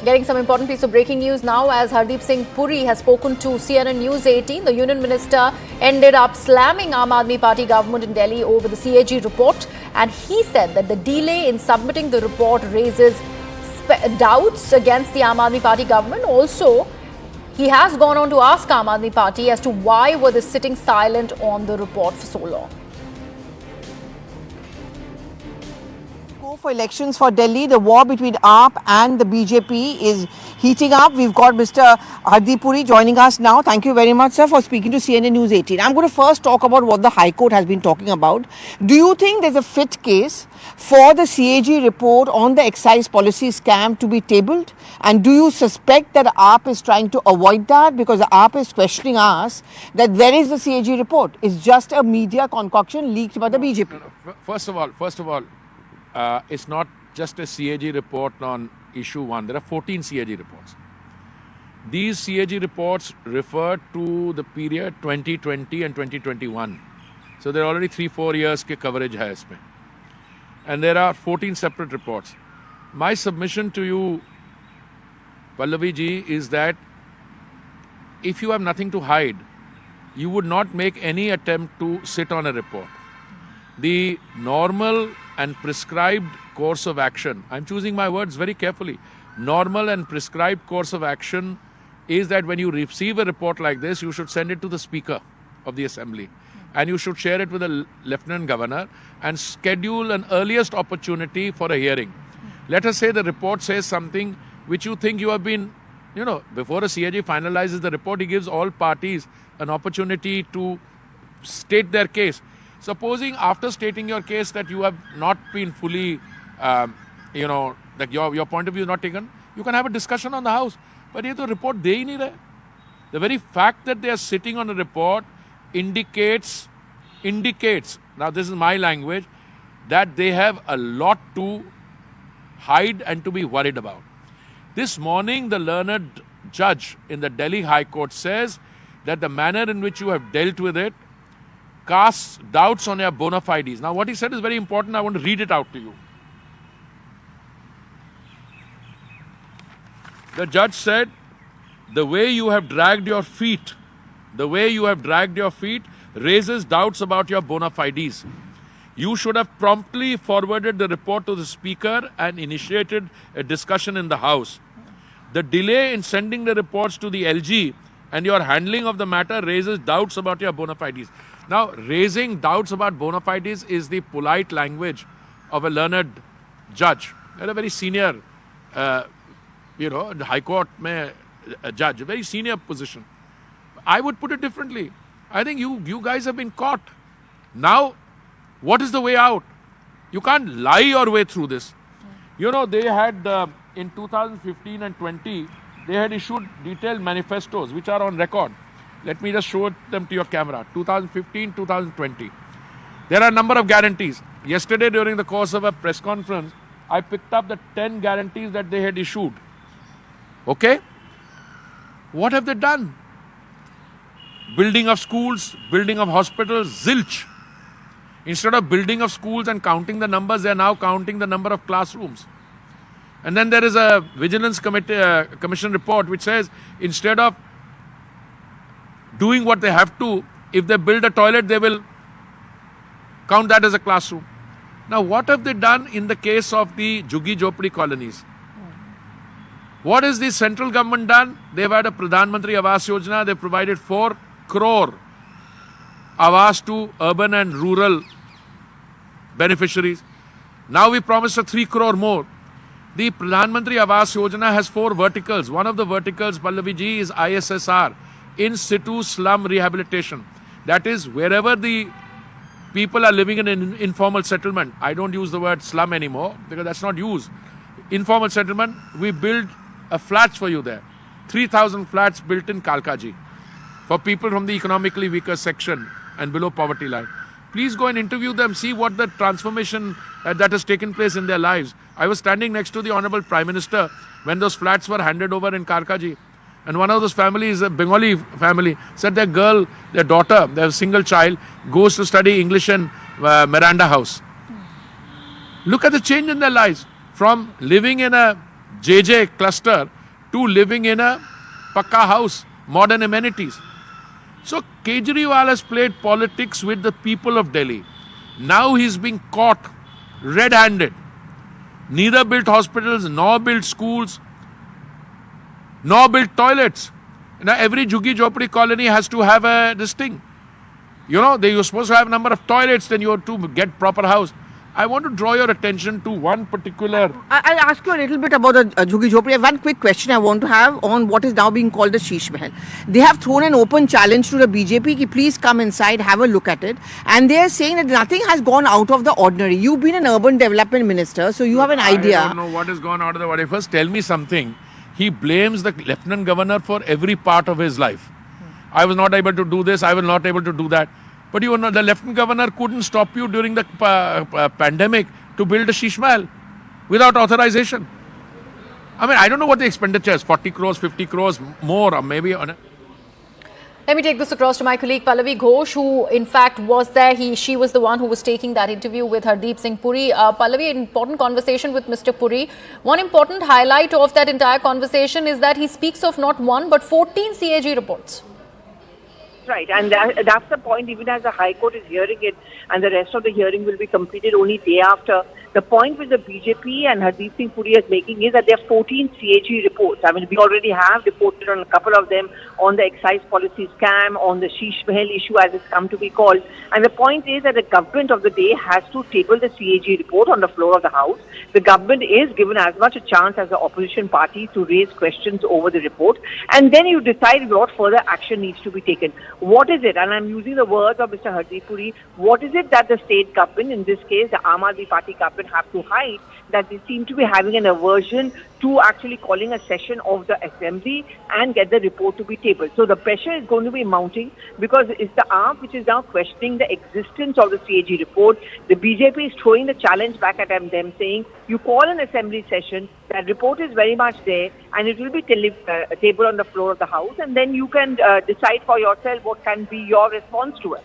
Getting some important piece of breaking news now as Hardeep Singh Puri has spoken to CNN News 18. The Union Minister ended up slamming Aam Aadmi Party government in Delhi over the CAG report, and he said that the delay in submitting the report raises doubts against the Aam Aadmi Party government. Also, he has gone on to ask Aam Aadmi Party as to why were they sitting silent on the report for so long. For elections for Delhi, the war between AAP and the BJP is heating up. We've got Mr. Hardeep Puri joining us now. Thank you very much, sir, for speaking to CNN News 18. I'm going to first talk about what the High Court has been talking about. Do you think there's a fit case for the CAG report on the excise policy scam to be tabled? And do you suspect that AAP is trying to avoid that? Because the AAP is questioning us that where is the CAG report? It's just a media concoction leaked by the BJP. First of all, it's not just a CAG report on issue 1. There are 14 CAG reports. These CAG reports refer to the period 2020 and 2021. So there are already 3-4 years ke coverage hai isme. And there are 14 separate reports. My submission to you, Pallavi ji, is that if you have nothing to hide, you would not make any attempt to sit on a report. The normal and prescribed course of action, I'm choosing my words very carefully, normal and prescribed course of action is that when you receive a report like this, you should send it to the Speaker of the Assembly and you should share it with the Lieutenant Governor and schedule an earliest opportunity for a hearing. Let us say the report says something which you think you have been, before a CAG finalizes the report, he gives all parties an opportunity to state their case. Supposing after stating your case that you have not been fully, that your point of view is not taken, you can have a discussion on the House. But ये तो report दे ही नहीं रहे. The very fact that they are sitting on a report indicates, now this is my language, that they have a lot to hide and to be worried about. This morning, the learned judge in the Delhi High Court says that the manner in which you have dealt with it casts doubts on your bona fides. Now, what he said is very important. I want to read it out to you. The judge said, the way you have dragged your feet raises doubts about your bona fides. You should have promptly forwarded the report to the Speaker and initiated a discussion in the House. The delay in sending the reports to the LG and your handling of the matter raises doubts about your bona fides. Now, raising doubts about bona fides is the polite language of a learned judge. They're a very senior, High Court mein a judge, a very senior position. I would put it differently. I think you guys have been caught. Now, what is the way out? You can't lie your way through this. They had, in 2015 and 20, they had issued detailed manifestos, which are on record. Let me just show them to your camera. 2015, 2020. There are a number of guarantees. Yesterday, during the course of a press conference, I picked up the 10 guarantees that they had issued. Okay? What have they done? Building of schools, building of hospitals, zilch. Instead of building of schools and counting the numbers, they are now counting the number of classrooms. And then there is a Vigilance Commission report which says instead of doing what they have to, if they build a toilet, they will count that as a classroom. Now, what have they done in the case of the Jhuggi Jhopdi colonies? What has the central government done? They've had a Pradhan Mantri Awas Yojana. They provided 4 crore Awas to urban and rural beneficiaries. Now we promised a 3 crore more. The Pradhan Mantri Awas Yojana has 4 verticals. One of the verticals, Pallavi ji, is ISSR. In situ slum rehabilitation. That is, wherever the people are living in an informal settlement. I don't use the word slum anymore because that's not used. Informal settlement, we build a flats for you there. 3,000 flats built in Kalkaji for people from the economically weaker section and below poverty line. Please go and interview them, see what the transformation that has taken place in their lives. I was standing next to the Honorable Prime Minister when those flats were handed over in Kalkaji. And one of those families, a Bengali family, said their daughter, their single child, goes to study English in Miranda House. Look at the change in their lives. From living in a JJ cluster to living in a pakka house, modern amenities. So Kejriwal has played politics with the people of Delhi. Now he's being caught red-handed. Neither built hospitals, nor built schools, nor built toilets. Now every Jhuggi Jhopdi colony has to have this thing. You know, you're supposed to have a number of toilets, then you have to get proper house. I want to draw your attention to one particular... I'll ask you a little bit about the Jhuggi Jhopdi. One quick question I want to have on what is now being called the Shish Mahal. They have thrown an open challenge to the BJP ki please come inside, have a look at it. And they are saying that nothing has gone out of the ordinary. You've been an urban development minister, so you have an idea. I don't know what has gone out of the ordinary. First, tell me something. He blames the Lieutenant Governor for every part of his life. I was not able to do this, I was not able to do that. But you know, the Lieutenant Governor couldn't stop you during the pandemic to build a Shish Mahal without authorization. I mean, I don't know what the expenditure is, 40 crores, 50 crores, more, or maybe... Let me take this across to my colleague Pallavi Ghosh, who in fact was there. She was the one who was taking that interview with Hardeep Singh Puri. Pallavi, an important conversation with Mr. Puri. One important highlight of that entire conversation is that he speaks of not one but 14 CAG reports. Right, and that's the point. Even as the High Court is hearing it, and the rest of the hearing will be completed only day after. The point which the BJP and Hardeep Singh Puri is making is that there are 14 CAG reports. I mean, we already have reported on a couple of them, on the excise policy scam, on the Shish Mahal issue as it's come to be called. And the point is that the government of the day has to table the CAG report on the floor of the House. The government is given as much a chance as the opposition party to raise questions over the report. And then you decide what further action needs to be taken. What is it? And I'm using the words of Mr. Hardeep Puri. What is it that the state government, in this case the Aam Aadmi Party government, have to hide, that they seem to be having an aversion to actually calling a session of the assembly and get the report to be tabled. So the pressure is going to be mounting because it's the AAP which is now questioning the existence of the CAG report. The BJP is throwing the challenge back at them, saying you call an assembly session, that report is very much there and it will be tabled on the floor of the House, and then you can decide for yourself what can be your response to it.